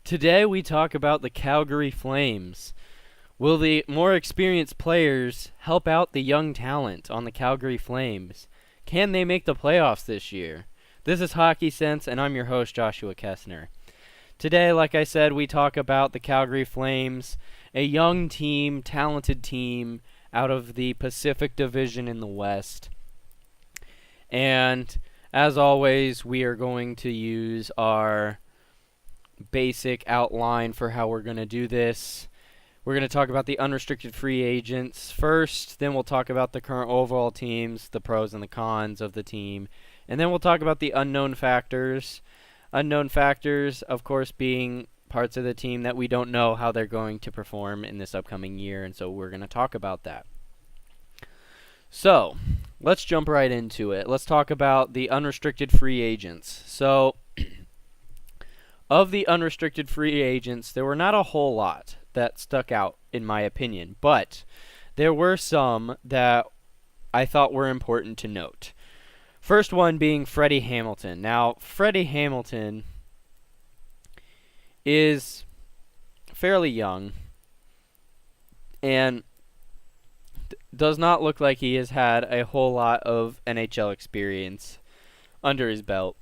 Today we talk about the Calgary Flames. Will the more experienced players help out the young talent on the Calgary Flames? Can they make the playoffs this year? This is Hockey Sense, and I'm your host, Joshua Kessner. Today, like I said, we talk about the Calgary Flames, a young team, talented team out of the Pacific Division in the West. And as always, we are going to use our basic outline for how we're going to do this. We're going to talk about the unrestricted free agents first, then we'll talk about the current overall teams, the pros and the cons of the team, and then we'll talk about the unknown factors. Unknown factors, of course, being parts of the team that we don't know how they're going to perform in this upcoming year, and so we're going to talk about that. So, let's jump right into it. Let's talk about the unrestricted free agents. So, of the unrestricted free agents, there were not a whole lot that stuck out, in my opinion, but there were some that I thought were important to note. First one being Freddie Hamilton. Now, Freddie Hamilton is fairly young and does not look like he has had a whole lot of NHL experience under his belt.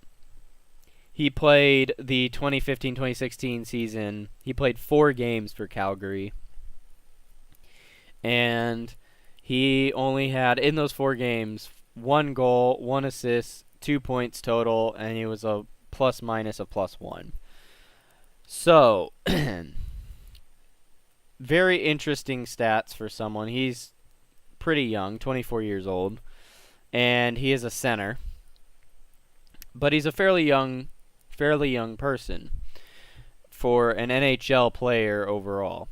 He played the 2015-2016 season. He played 4 games for Calgary. And he only had, in those 4 games, 1 goal, 1 assist, 2 points total, and he was a plus-minus of +1. So, very interesting stats for someone. He's pretty young, 24 years old, and he is a center. But he's a fairly young person for an NHL player overall.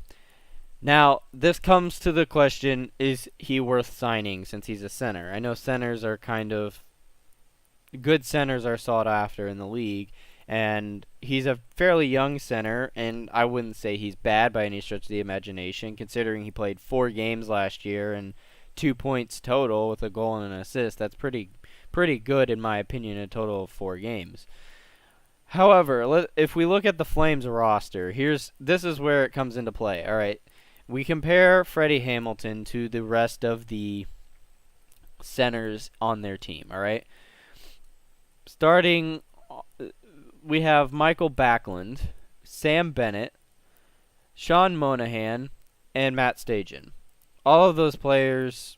Now, this comes to the question, is he worth signing since he's a center? I know centers are good centers are sought after in the league, and he's a fairly young center, and I wouldn't say he's bad by any stretch of the imagination, considering he played 4 games last year and 2 points total with a goal and an assist. That's pretty good in my opinion, a total of 4 games. However, if we look at the Flames roster, this is where it comes into play. All right, we compare Freddie Hamilton to the rest of the centers on their team. All right, starting, we have Michael Backlund, Sam Bennett, Sean Monahan, and Matt Stajan. All of those players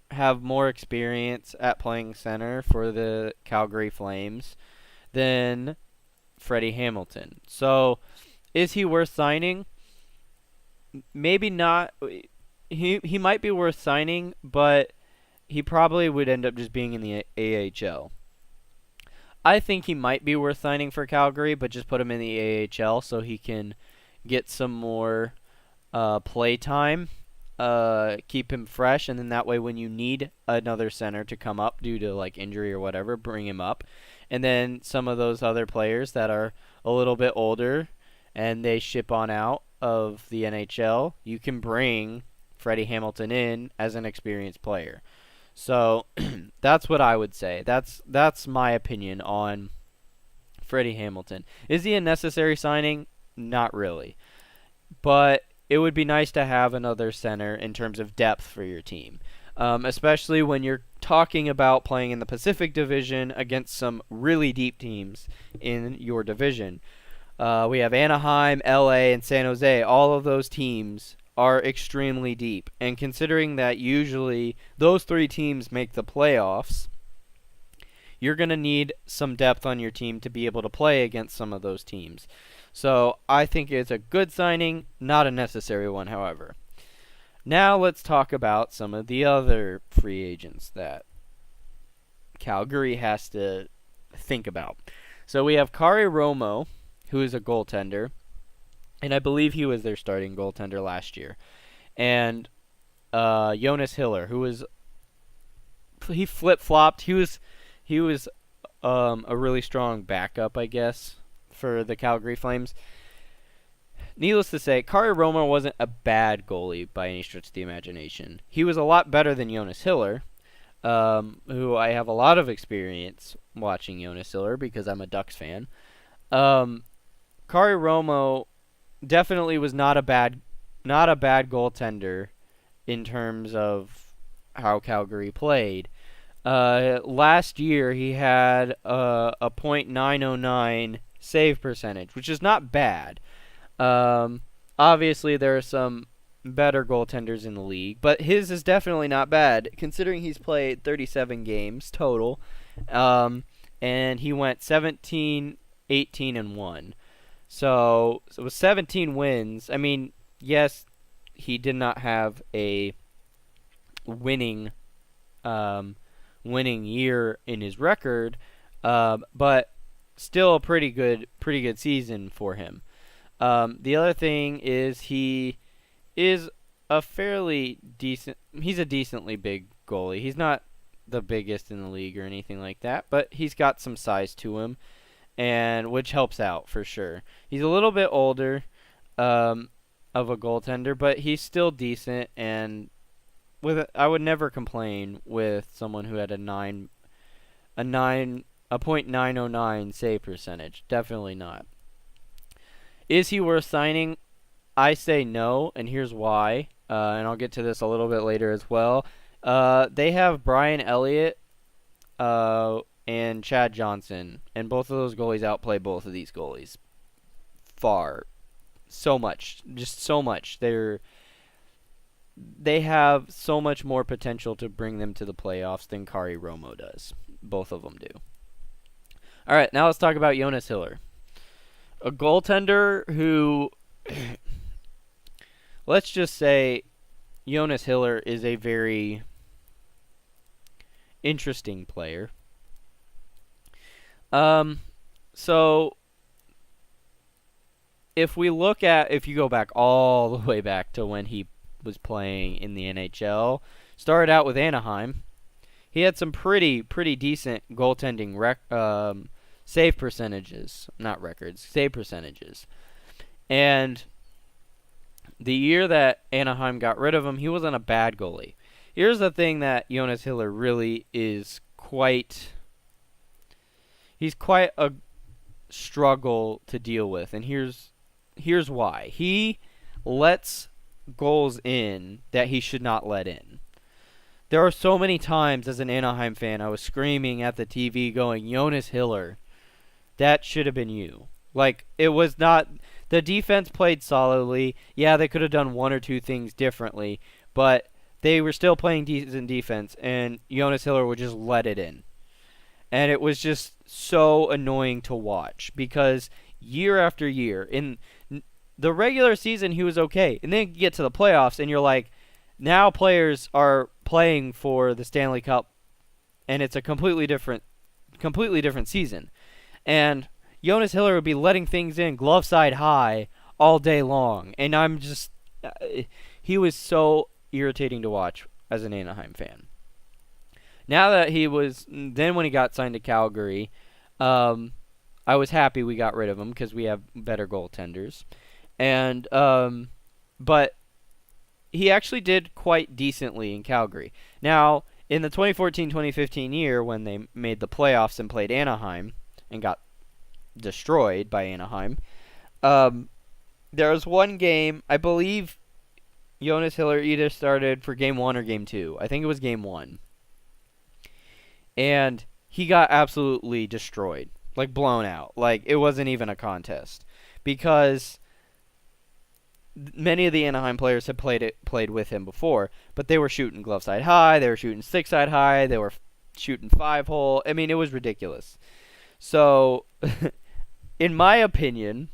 have more experience at playing center for the Calgary Flames than Freddie Hamilton. So, is he worth signing? Maybe not. He might be worth signing, but he probably would end up just being in the AHL. I think he might be worth signing for Calgary, but just put him in the AHL so he can get some more play time. Keep him fresh, and then that way when you need another center to come up due to like injury or whatever, bring him up. And then some of those other players that are a little bit older and they ship on out of the NHL, you can bring Freddie Hamilton in as an experienced player. So that's what I would say. That's my opinion on Freddie Hamilton. Is he a necessary signing? Not really. But it would be nice to have another center in terms of depth for your team, especially when you're talking about playing in the Pacific Division against some really deep teams in your division. We have Anaheim, LA, and San Jose. All of those teams are extremely deep, and considering that usually those 3 teams make the playoffs, you're going to need some depth on your team to be able to play against some of those teams. So I think it's a good signing, not a necessary one, however. Now let's talk about some of the other free agents that Calgary has to think about. So we have Kari Romo, who is a goaltender, and I believe he was their starting goaltender last year. And Jonas Hiller, he flip-flopped. He was a really strong backup, I guess, for the Calgary Flames. Needless to say, Kari Romo wasn't a bad goalie by any stretch of the imagination. He was a lot better than Jonas Hiller, who I have a lot of experience watching Jonas Hiller because I'm a Ducks fan. Kari Romo definitely was not a bad goaltender in terms of how Calgary played. Last year he had a .909 save percentage, which is not bad. Obviously there are some better goaltenders in the league, but his is definitely not bad considering he's played 37 games total. And he went 17, 18, and 1. So it was 17 wins. I mean, yes, he did not have a winning winning year in his record, but still a pretty good season for him. The other thing is he is a fairly decent. He's a decently big goalie. He's not the biggest in the league or anything like that, but he's got some size to him, and which helps out for sure. He's a little bit older of a goaltender, but he's still decent, and I would never complain with someone who had a .909 save percentage. Definitely not. Is he worth signing? I say no, and here's why. And I'll get to this a little bit later as well. They have Brian Elliott and Chad Johnson, and both of those goalies outplay both of these goalies far, so much, just so much. They have so much more potential to bring them to the playoffs than Kari Romo does. Both of them do. All right, now let's talk about Jonas Hiller, a goaltender who, let's just say, Jonas Hiller is a very interesting player. So if you go back all the way back to when he was playing in the NHL, started out with Anaheim, he had some pretty decent goaltending save percentages, not records, save percentages. And the year that Anaheim got rid of him, he wasn't a bad goalie. Here's the thing that Jonas Hiller really is he's quite a struggle to deal with, and here's why. He lets goals in that he should not let in. There are so many times as an Anaheim fan I was screaming at the TV going, Jonas Hiller, that should have been you. Like, it was not. The defense played solidly. Yeah, they could have done one or two things differently, but they were still playing decent defense, and Jonas Hiller would just let it in. And it was just so annoying to watch because year after year, in the regular season he was okay, and then you get to the playoffs and you're like, now players are playing for the Stanley Cup, and it's a completely different season. And Jonas Hiller would be letting things in glove side high all day long, and I'm just he was so irritating to watch as an Anaheim fan. Now that when he got signed to Calgary, I was happy we got rid of him because we have better goaltenders, and but he actually did quite decently in Calgary. Now, in the 2014-2015 year, when they made the playoffs and played Anaheim and got destroyed by Anaheim, there was one game, I believe Jonas Hiller either started for Game 1 or Game 2. I think it was Game 1. And he got absolutely destroyed, like blown out. Like, it wasn't even a contest. Because many of the Anaheim players had played with him before, but they were shooting glove side high, they were shooting stick side high, they were shooting 5-hole. I mean, it was ridiculous. So, in my opinion,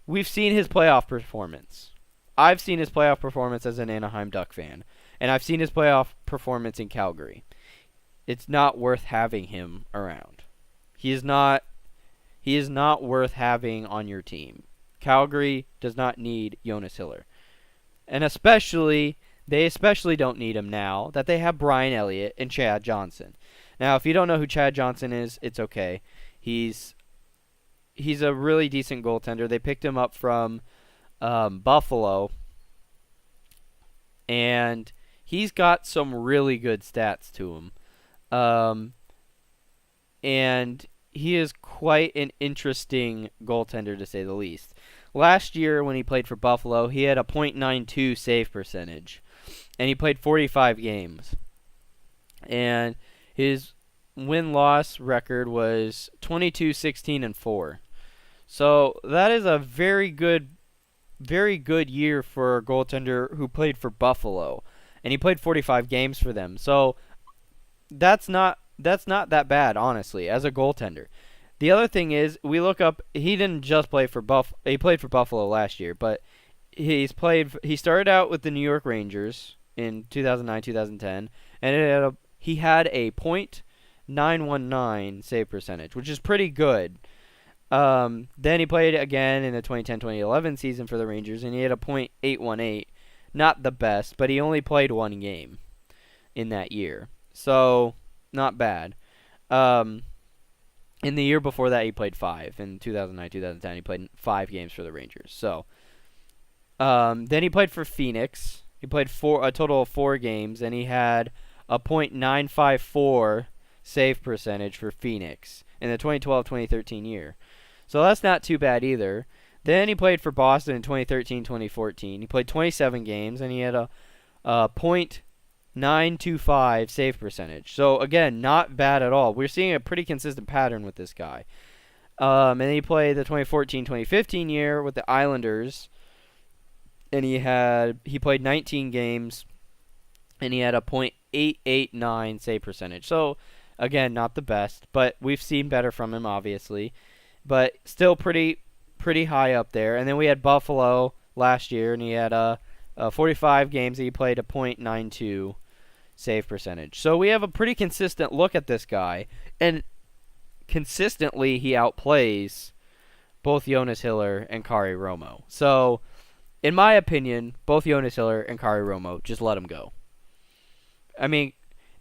we've seen his playoff performance. I've seen his playoff performance as an Anaheim Duck fan, and I've seen his playoff performance in Calgary. It's not worth having him around. He is not worth having on your team. Calgary does not need Jonas Hiller. And they especially don't need him now that they have Brian Elliott and Chad Johnson. Now, if you don't know who Chad Johnson is, it's okay. He's a really decent goaltender. They picked him up from Buffalo, and he's got some really good stats to him. And he is quite an interesting goaltender to say the least. Last year when he played for Buffalo, he had a .92 save percentage, and he played 45 games. And his win-loss record was 22-16-4. So that is a very good year for a goaltender who played for Buffalo, and he played 45 games for them. So that's not that bad, honestly, as a goaltender. The other thing is, we look up. He didn't just play for He played for Buffalo last year, but He started out with the New York Rangers in 2009-2010, and he had a .919 save percentage, which is pretty good. Then he played again in the 2010-2011 season for the Rangers, and he had a .818. Not the best, but he only played one game in that year. So, not bad. In the year before that, he played 5. In 2009-2010, he played 5 games for the Rangers. So, then he played for Phoenix. He played a total of 4 games, and he had a .954 save percentage for Phoenix in the 2012-2013 year. So that's not too bad either. Then he played for Boston in 2013-2014. He played 27 games, and he had a .925 save percentage. So, again, not bad at all. We're seeing a pretty consistent pattern with this guy. And then he played the 2014-2015 year with the Islanders, and he played 19 games, and he had a .889 save percentage. So, again, not the best, but we've seen better from him, obviously. But still pretty high up there. And then we had Buffalo last year, and he had 45 games. He played a .92 save percentage. So we have a pretty consistent look at this guy, and consistently he outplays both Jonas Hiller and Kari Romo. So, in my opinion, both Jonas Hiller and Kari Romo, just let him go. I mean,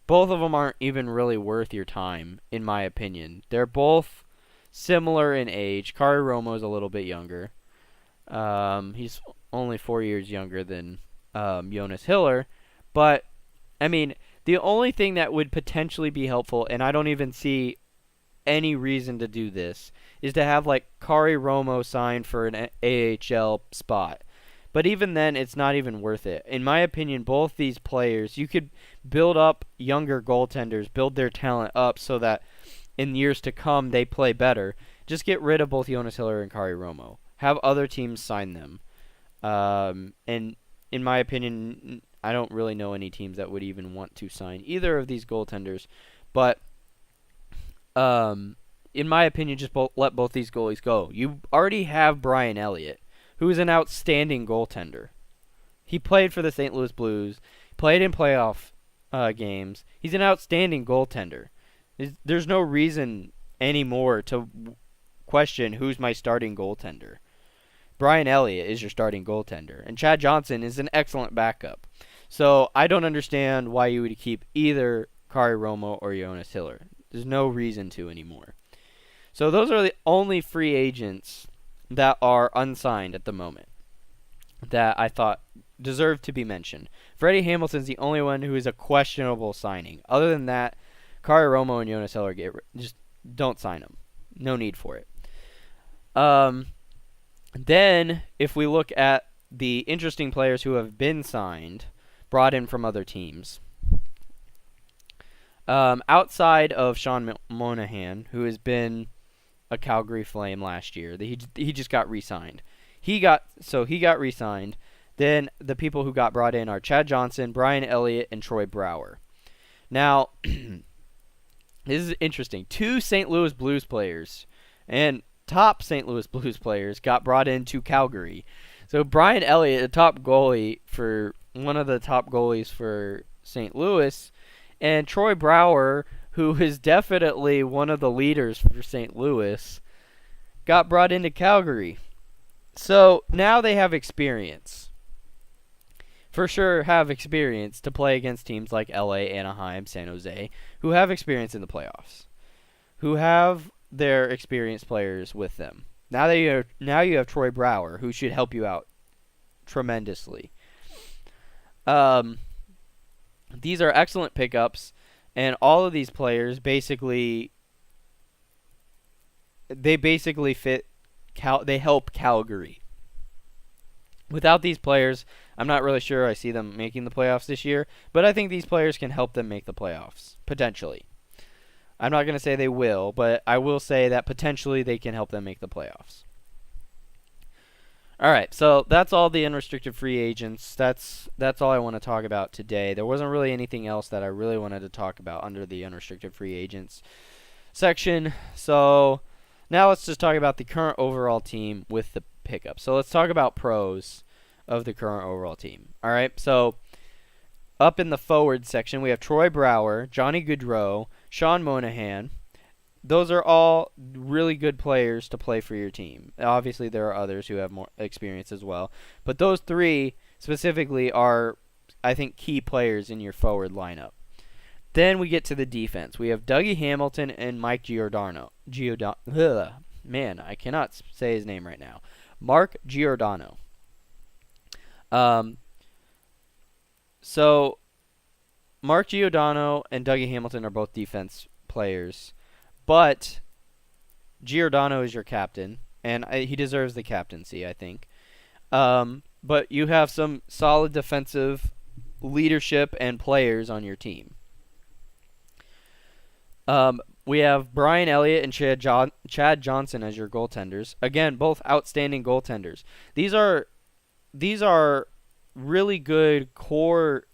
both of them aren't even really worth your time, in my opinion. They're both similar in age. Kari Romo is a little bit younger. He's only 4 years younger than Jonas Hiller. But, I mean, the only thing that would potentially be helpful, and I don't even see any reason to do this, is to have, like, Kari Romo signed for an AHL spot. But even then, it's not even worth it. In my opinion, both these players, you could build up younger goaltenders, build their talent up so that in years to come they play better. Just get rid of both Jonas Hiller and Kari Romo. Have other teams sign them. And in my opinion, I don't really know any teams that would even want to sign either of these goaltenders. But in my opinion, just let both these goalies go. You already have Brian Elliott, who is an outstanding goaltender. He played for the St. Louis Blues, played in playoff games. He's an outstanding goaltender. There's no reason anymore to question who's my starting goaltender. Brian Elliott is your starting goaltender, and Chad Johnson is an excellent backup. So I don't understand why you would keep either Kari Romo or Jonas Hiller. There's no reason to anymore. So those are the only free agents that are unsigned at the moment that I thought deserved to be mentioned. Freddie Hamilton's the only one who is a questionable signing. Other than that, Kari Romo and Jonas Hiller, just don't sign them. No need for it. Then, if we look at the interesting players who have been signed, brought in from other teams, outside of Sean Monahan, who has been a Calgary Flame last year, he just got re-signed. He got re-signed. Then the people who got brought in are Chad Johnson, Brian Elliott, and Troy Brouwer. Now, this is interesting. 2 St. Louis Blues players and top St. Louis Blues players got brought into Calgary. So Brian Elliott, one of the top goalies for St. Louis, and Troy Brouwer, who is definitely one of the leaders for St. Louis, got brought into Calgary. So now they have experience. For sure have experience to play against teams like LA, Anaheim, San Jose, who have experience in the playoffs, who have their experienced players with them. Now you have Troy Brouwer, who should help you out tremendously. These are excellent pickups, and all of these players basically they basically fit. They help Calgary. Without these players, I'm not really sure I see them making the playoffs this year, but I think these players can help them make the playoffs, potentially. I'm not going to say they will, but I will say that potentially they can help them make the playoffs. All right, so that's all the unrestricted free agents. That's all I want to talk about today. There wasn't really anything else that I really wanted to talk about under the unrestricted free agents section. So now let's just talk about the current overall team with the pickup. So let's talk about pros of the current overall team. All right, so up in the forward section, we have Troy Brouwer, Johnny Gaudreau, Sean Monahan. Those are all really good players to play for your team. Obviously, there are others who have more experience as well. But those three specifically are, I think, key players in your forward lineup. Then we get to the defense. We have Dougie Hamilton and Mike Giordano. Man, I cannot say his name right now. Mark Giordano. So, Mark Giordano and Dougie Hamilton are both defense players. But Giordano is your captain, and he deserves the captaincy, I think. But you have some solid defensive leadership and players on your team. We have Brian Elliott and Chad Johnson as your goaltenders. Again, both outstanding goaltenders. These are really good core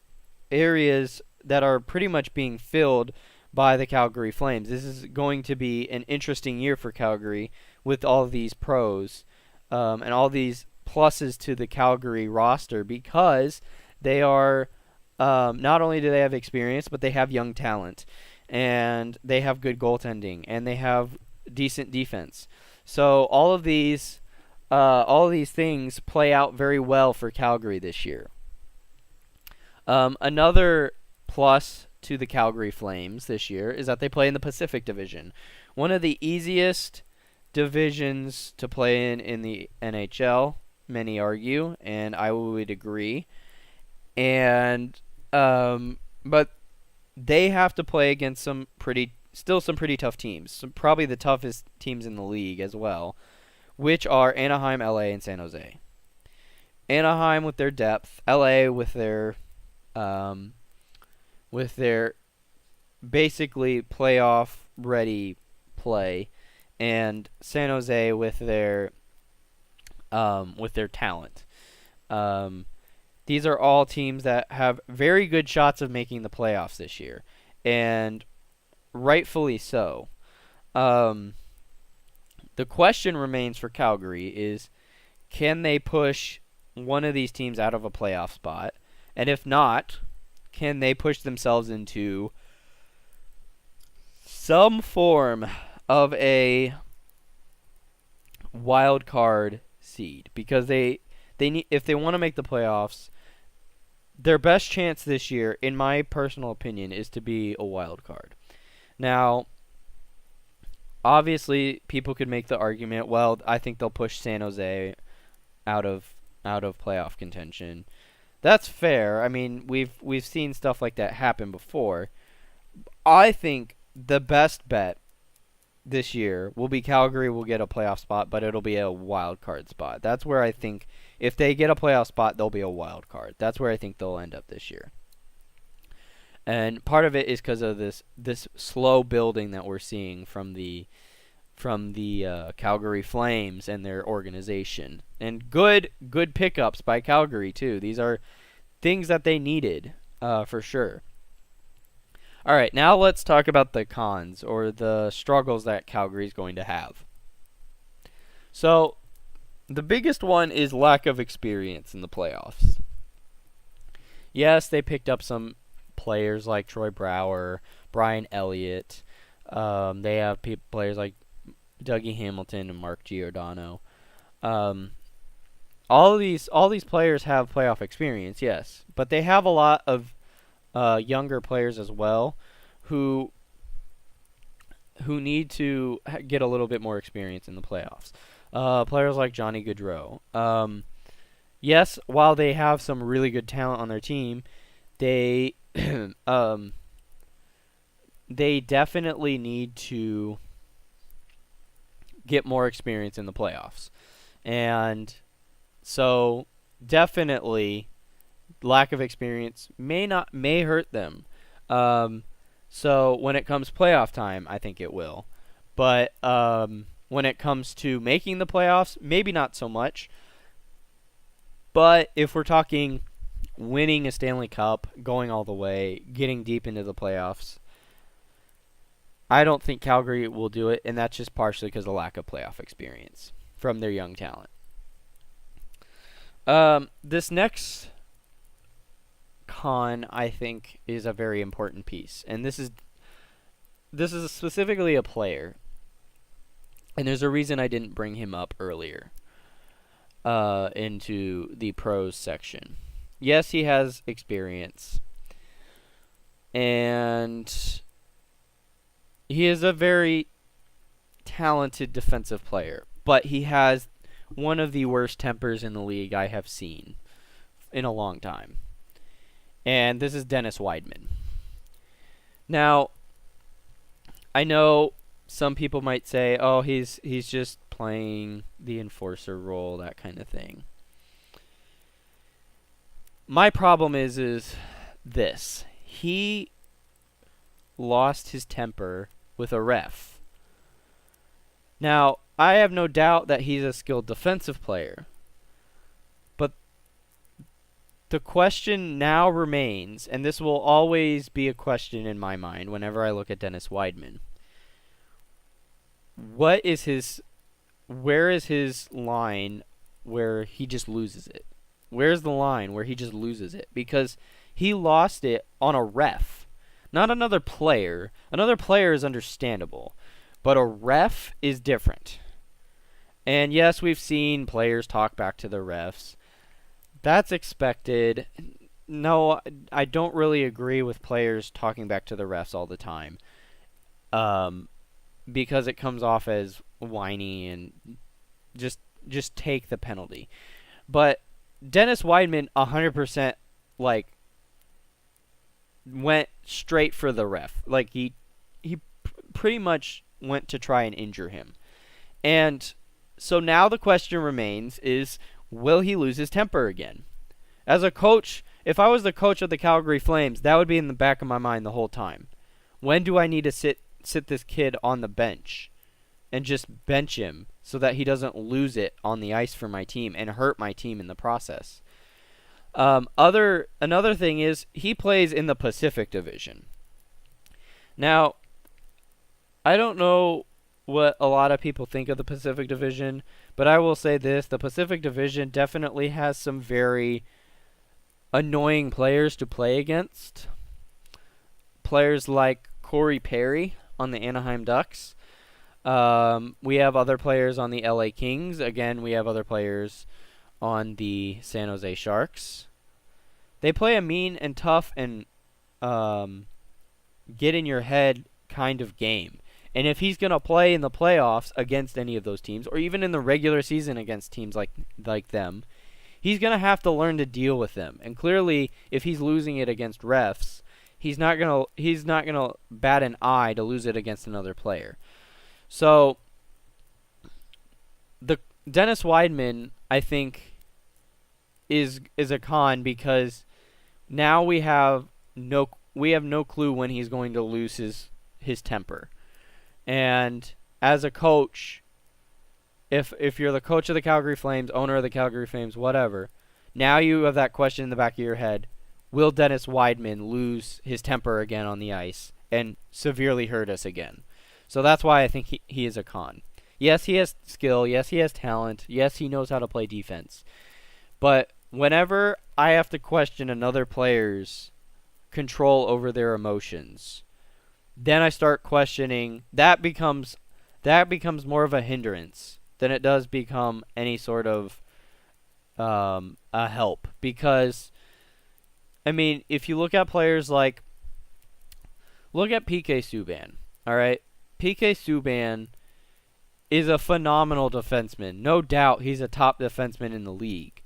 areas that are pretty much being filled by the Calgary Flames. This is going to be an interesting year for Calgary with all of these pros and all these pluses to the Calgary roster, because they are not only do they have experience, but they have young talent, and they have good goaltending, and they have decent defense. So all of these things play out very well for Calgary this year. Another plus to the Calgary Flames this year is that they play in the Pacific Division, one of the easiest divisions to play in the NHL, many argue, and I would agree. And but they have to play against some pretty tough teams, probably the toughest teams in the league as well, which are Anaheim, LA, and San Jose. Anaheim with their depth, LA with their basically playoff ready play, and San Jose with their talent. These are all teams that have very good shots of making the playoffs this year, and rightfully so. The question remains for Calgary is, can they push one of these teams out of a playoff spot? And if not, can they push themselves into some form of a wild card seed? Because they need, if they want to make the playoffs, their best chance this year, in my personal opinion, is to be a wild card. Now, obviously, people could make the argument, well, I think they'll push San Jose out of playoff contention. That's fair. I mean, we've seen stuff like that happen before. I think the best bet this year will be Calgary will get a playoff spot, but it'll be a wild card spot. That's where I think if they get a playoff spot, they'll be a wild card. That's where I think they'll end up this year. And part of it is because of this slow building that we're seeing from the Calgary Flames and their organization, and good pickups by Calgary too. These are things that they needed for sure. All right, now let's talk about the cons, or the struggles that Calgary is going to have. So the biggest one is lack of experience in the playoffs. Yes, they picked up some players like Troy Brouwer, Brian Elliott. They have players like Dougie Hamilton and Mark Giordano. All these players have playoff experience, yes, but they have a lot of younger players as well who need to get a little bit more experience in the playoffs. Players like Johnny Gaudreau. Yes, while they have some really good talent on their team, they they definitely need to get more experience in the playoffs. And so definitely lack of experience may hurt them. So when it comes playoff time, I think it will. But when it comes to making the playoffs, maybe not so much. But if we're talking winning a Stanley Cup, going all the way, getting deep into the playoffs, I don't think Calgary will do it, and that's just partially because of lack of playoff experience from their young talent. This next con, I think, is a very important piece, and this is specifically a player, and there's a reason I didn't bring him up earlier into the pros section. Yes, he has experience, and he is a very talented defensive player, but he has one of the worst tempers in the league I have seen in a long time. And this is Dennis Wideman. Now, I know some people might say, oh, he's just playing the enforcer role, that kind of thing. My problem is this. He lost his temper with a ref. Now, I have no doubt that he's a skilled defensive player. But the question now remains, and this will always be a question in my mind whenever I look at Dennis Wideman. Where is his line where he just loses it? Where's the line where he just loses it? Because he lost it on a ref, not another player. Another player is understandable, but a ref is different. And yes, we've seen players talk back to the refs. That's expected. No, I don't really agree with players talking back to the refs all the time. Because it comes off as whiny and just take the penalty. But Dennis Wideman 100% went straight for the ref. He pretty much went to try and injure him. And so now the question remains is, will he lose his temper again? As a coach, if I was the coach of the Calgary Flames, that would be in the back of my mind the whole time. When do I need to sit this kid on the bench and just bench him so that he doesn't lose it on the ice for my team and hurt my team in the process? Another thing is he plays in the Pacific Division. Now, I don't know what a lot of people think of the Pacific Division, but I will say this: the Pacific Division definitely has some very annoying players to play against. Players like Corey Perry on the Anaheim Ducks. We have other players on the LA Kings. Again, we have other players on the San Jose Sharks. They play a mean and tough and get in your head kind of game. And if he's going to play in the playoffs against any of those teams, or even in the regular season against teams like them, he's going to have to learn to deal with them. And clearly, if he's losing it against refs, he's not gonna bat an eye to lose it against another player. So the Dennis Wideman, I think, is a con because now we have no clue when he's going to lose his temper. And as a coach, if you're the coach of the Calgary Flames, owner of the Calgary Flames, whatever, now you have that question in the back of your head: will Dennis Wideman lose his temper again on the ice and severely hurt us again? So that's why I think he is a con. Yes, he has skill. Yes, he has talent. Yes, he knows how to play defense. But whenever I have to question another player's control over their emotions, then I start questioning. That becomes more of a hindrance than it does become any sort of a help. Because, I mean, if you look at players look at PK Subban, all right? PK Subban is a phenomenal defenseman. No doubt he's a top defenseman in the league.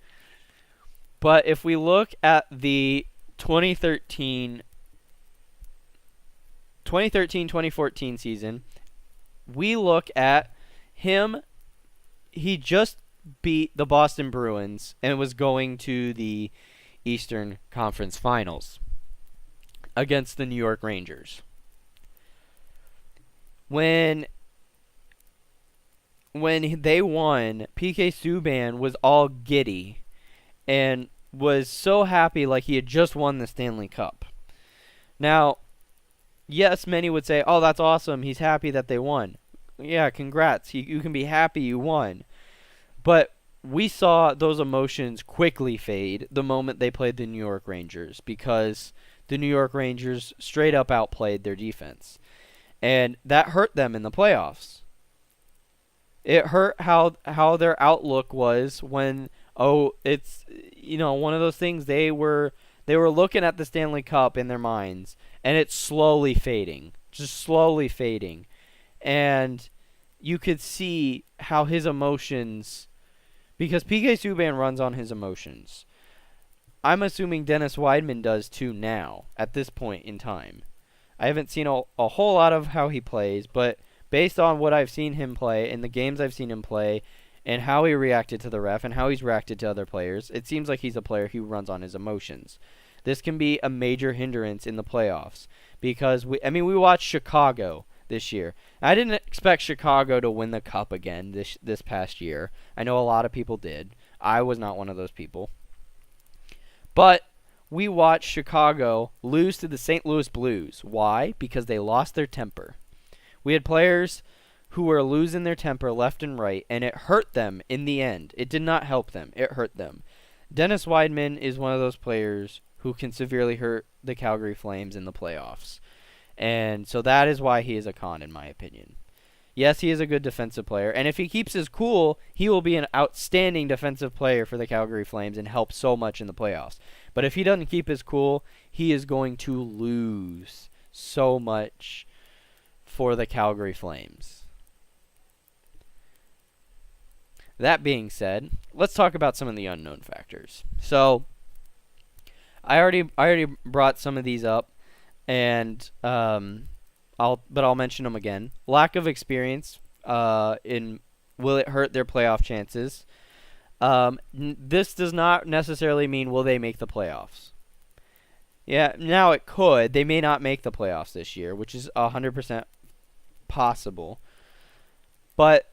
But if we look at the 2013-2014 season, we look at He just beat the Boston Bruins and was going to the Eastern Conference Finals against the New York Rangers. When they won, PK Subban was all giddy and was so happy like he had just won the Stanley Cup. Now, yes, many would say, oh, that's awesome. He's happy that they won. Yeah, congrats. You can be happy you won. But we saw those emotions quickly fade the moment they played the New York Rangers because the New York Rangers straight up outplayed their defense. And that hurt them in the playoffs. It hurt how their outlook was when, it's, one of those things they were looking at the Stanley Cup in their minds, and it's slowly fading, just slowly fading. And you could see how his emotions, because PK Subban runs on his emotions. I'm assuming Dennis Wideman does too now, at this point in time. I haven't seen a whole lot of how he plays, but based on what I've seen him play, and the games I've seen him play, and how he reacted to the ref, and how he's reacted to other players, it seems like he's a player who runs on his emotions. This can be a major hindrance in the playoffs, because we watched Chicago this year. I didn't expect Chicago to win the Cup again this past year. I know a lot of people did. I was not one of those people. But we watched Chicago lose to the St. Louis Blues. Why? Because they lost their temper. We had players who were losing their temper left and right, and it hurt them in the end. It did not help them. It hurt them. Dennis Wideman is one of those players who can severely hurt the Calgary Flames in the playoffs. And so that is why he is a con, in my opinion. Yes, he is a good defensive player, and if he keeps his cool, he will be an outstanding defensive player for the Calgary Flames and help so much in the playoffs. But if he doesn't keep his cool, he is going to lose so much for the Calgary Flames. That being said, let's talk about some of the unknown factors. So, I already brought some of these up, and I'll mention them again. Lack of experience will it hurt their playoff chances? This does not necessarily mean will they make the playoffs. Yeah, now it could. They may not make the playoffs this year, which is 100% possible. But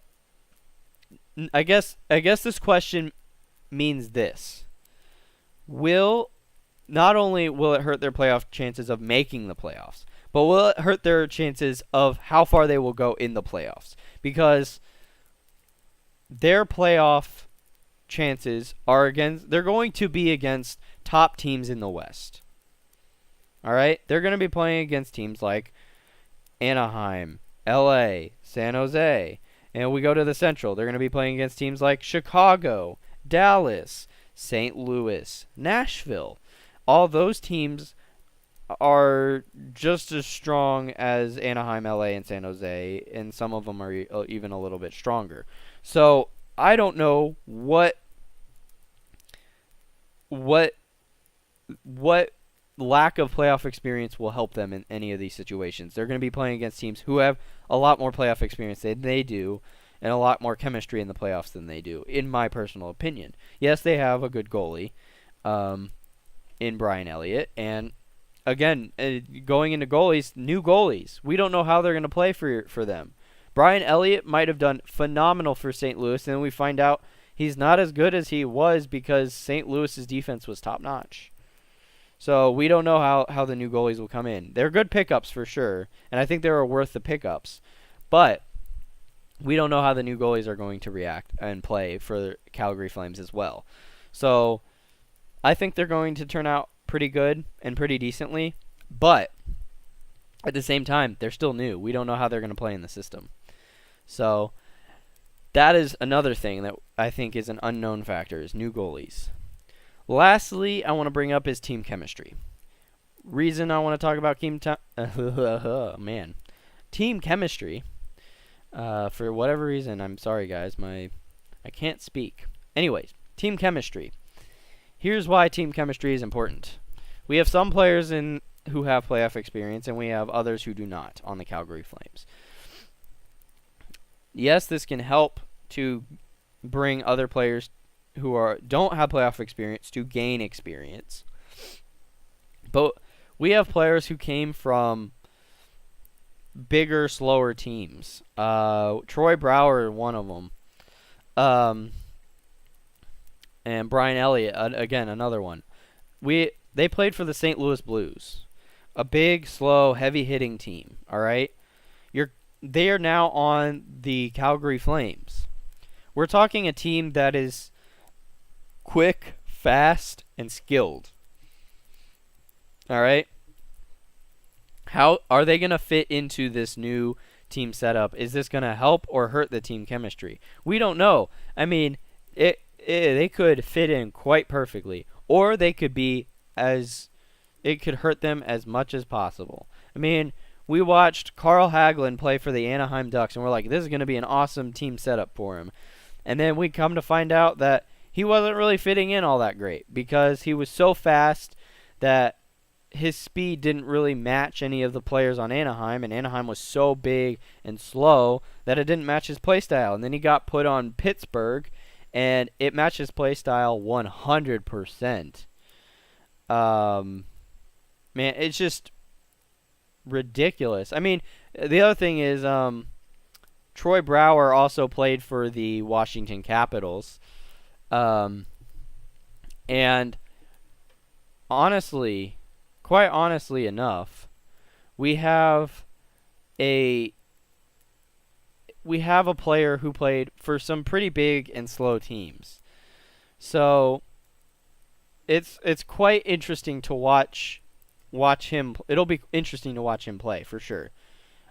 I guess this question means this. Not only will it hurt their playoff chances of making the playoffs, but will it hurt their chances of how far they will go in the playoffs? Because their playoff chances they're going to be against top teams in the West. All right? They're going to be playing against teams like Anaheim, LA, San Jose. And we go to the Central. They're going to be playing against teams like Chicago, Dallas, St. Louis, Nashville. All those teams are just as strong as Anaheim, LA, and San Jose, and some of them are even a little bit stronger. So I don't know what lack of playoff experience will help them in any of these situations. They're going to be playing against teams who have a lot more playoff experience than they do, and a lot more chemistry in the playoffs than they do, in my personal opinion. Yes, they have a good goalie in Brian Elliott, and again, going into goalies, new goalies, we don't know how they're going to play for them. Brian Elliott might have done phenomenal for St. Louis, and then we find out he's not as good as he was because St. Louis's defense was top-notch. So we don't know how the new goalies will come in. They're good pickups for sure, and I think they were worth the pickups. But we don't know how the new goalies are going to react and play for the Calgary Flames as well. So I think they're going to turn out pretty good and pretty decently, but at the same time, they're still new. We don't know how they're going to play in the system. So that is another thing that I think is an unknown factor, is new goalies. Lastly, I want to bring up is team chemistry. Reason I want to talk about team chemistry, for whatever reason, I'm sorry guys, I can't speak. Anyways, team chemistry. Here's why team chemistry is important. We have some players who have playoff experience, and we have others who do not on the Calgary Flames. Yes, this can help to bring other players who don't have playoff experience to gain experience. But we have players who came from bigger, slower teams. Troy Brower, one of them. And Brian Elliott, again, another one. They played for the St. Louis Blues, a big, slow, heavy-hitting team. All right, they are now on the Calgary Flames. We're talking a team that is quick, fast, and skilled. All right. How are they going to fit into this new team setup? Is this going to help or hurt the team chemistry? We don't know. I mean, they could fit in quite perfectly, or they could it could hurt them as much as possible. I mean, we watched Carl Hagelin play for the Anaheim Ducks, and we're like, this is going to be an awesome team setup for him. And then we come to find out that he wasn't really fitting in all that great because he was so fast that his speed didn't really match any of the players on Anaheim, and Anaheim was so big and slow that it didn't match his play style. And then he got put on Pittsburgh, and it matched his play style 100%. Man, it's just ridiculous. I mean, the other thing is Troy Brower also played for the Washington Capitals. And quite honestly enough, we have a player who played for some pretty big and slow teams. So it's quite interesting to watch him. It'll be interesting to watch him play for sure.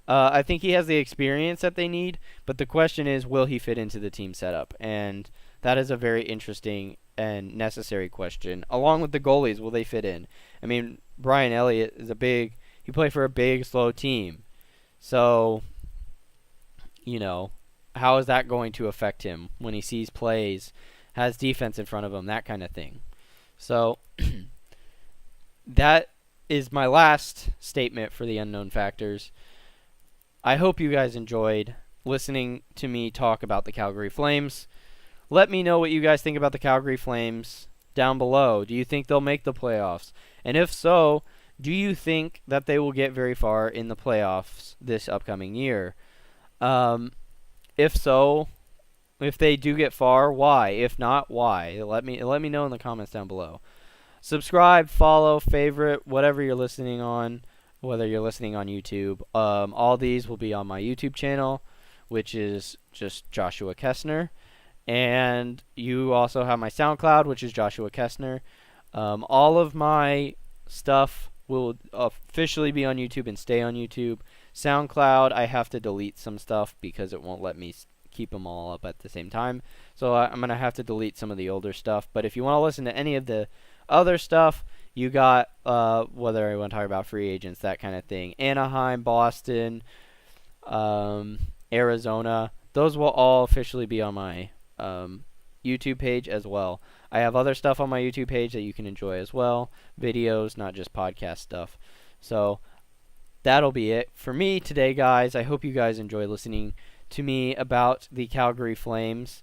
I think he has the experience that they need, but the question is, will he fit into the team setup? And that is a very interesting and necessary question. Along with the goalies, will they fit in? I mean, Brian Elliott is he played for a big, slow team. So, how is that going to affect him when he sees plays, has defense in front of him, that kind of thing? So, that is my last statement for the unknown factors. I hope you guys enjoyed listening to me talk about the Calgary Flames. Let me know what you guys think about the Calgary Flames down below. Do you think they'll make the playoffs? And if so, do you think that they will get very far in the playoffs this upcoming year? If so, if they do get far, why? If not, why? Let me know in the comments down below. Subscribe, follow, favorite, whatever you're listening on, whether you're listening on YouTube. All these will be on my YouTube channel, which is just Joshua Kessner. And you also have my SoundCloud, which is Joshua Kessner. All of my stuff will officially be on YouTube and stay on YouTube. SoundCloud, I have to delete some stuff because it won't let me keep them all up at the same time. So I'm going to have to delete some of the older stuff. But if you want to listen to any of the other stuff, you got whether I want to talk about free agents, that kind of thing. Anaheim, Boston, Arizona. Those will all officially be on my YouTube page as well. I have other stuff on my YouTube page that you can enjoy as well. Videos, not just podcast stuff. So that'll be it for me today, guys. I hope you guys enjoy listening to me about the Calgary Flames.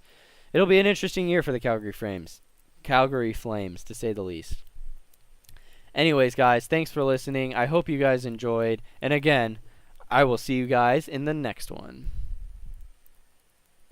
It'll be an interesting year for the Calgary Flames. Calgary Flames, to say the least. Anyways, guys, thanks for listening. I hope you guys enjoyed. And again, I will see you guys in the next one.